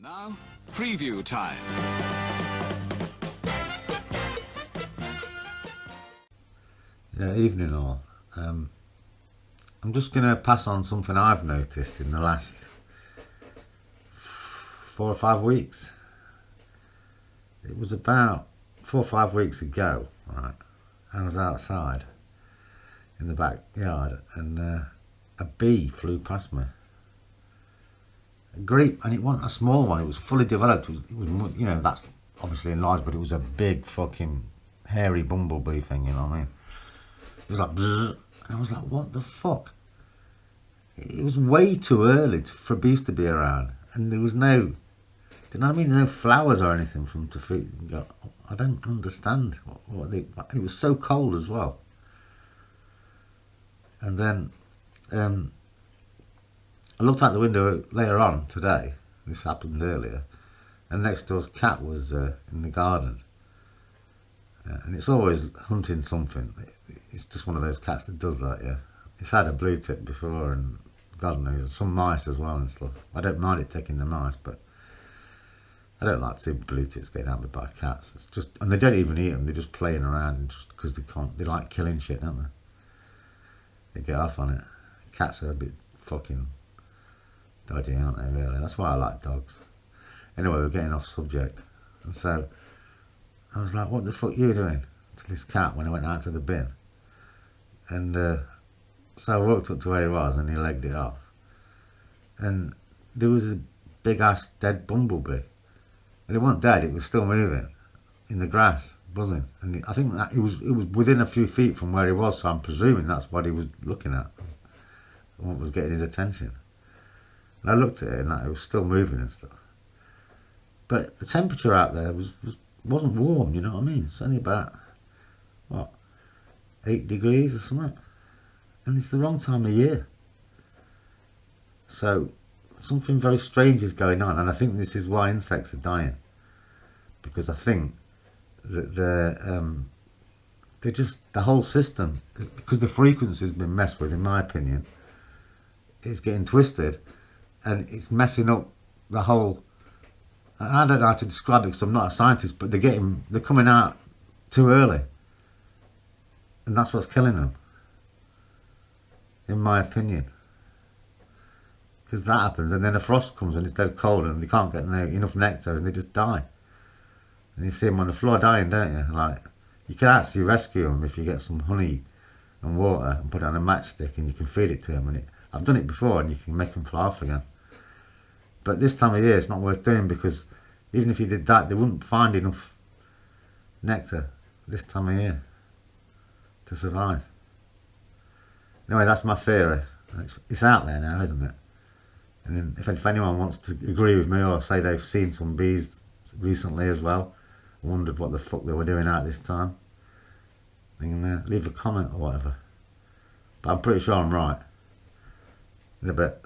And now, preview time. Yeah, evening all. I'm just going to pass on something I've noticed in the last 4 or 5 weeks. It was about 4 or 5 weeks ago, right? I was outside in the backyard and a bee flew past me. A great, and it wasn't a small one, it was fully developed. It was, you know, that's obviously enlarged, but it was a big fucking hairy bumblebee thing, you know what I mean? It was like bzzz, and I was like, what the fuck? It was way too early for bees to be around, and there was no, do you know what I mean? No flowers or anything for them to feed. I don't understand what they. It was so cold as well. And then I looked out the window later on today. This happened earlier, and next door's cat was in the garden, and it's always hunting something. It's just one of those cats that does that. Yeah, it's had a blue tip before, and God knows some mice as well and stuff. I don't mind it taking the mice, but I don't like to see blue tips getting hammered by cats. It's just, and they don't even eat them. They're just playing around, and just because they can't. They like killing shit, don't they? They get off on it. Cats are a bit fucking dodgy, aren't they, really? That's why I like dogs. Anyway, we're getting off subject. And so I was like, what the fuck are you doing to this cat when I went out to the bin? And so I walked up to where he was and he legged it off. And there was a big ass dead bumblebee. And it wasn't dead, it was still moving in the grass, buzzing. And I think that it was within a few feet from where he was, so I'm presuming that's what he was looking at, what was getting his attention. And I looked at it and it was still moving and stuff. But the temperature out there wasn't warm, you know what I mean? It's only about, what, 8 degrees or something. And it's the wrong time of year. So something very strange is going on. And I think this is why insects are dying. Because I think that they're just, the whole system, because the frequency's been messed with, in my opinion, it's getting twisted. And it's messing up the whole. I don't know how to describe it because I'm not a scientist, but they're coming out too early, and that's what's killing them, in my opinion. Because that happens, and then a frost comes and it's dead cold, and they can't get enough nectar, and they just die. And you see them on the floor dying, don't you? Like, you can actually rescue them if you get some honey and water and put it on a matchstick, and you can feed it to them. And I've done it before, and you can make them fly off again. But this time of year it's not worth doing, because even if you did that, they wouldn't find enough nectar this time of year to survive. Anyway, that's my theory. It's out there now, isn't it? And then if anyone wants to agree with me or say they've seen some bees recently as well, wondered what the fuck they were doing out this time, then leave a comment or whatever. But I'm pretty sure I'm right. In a bit.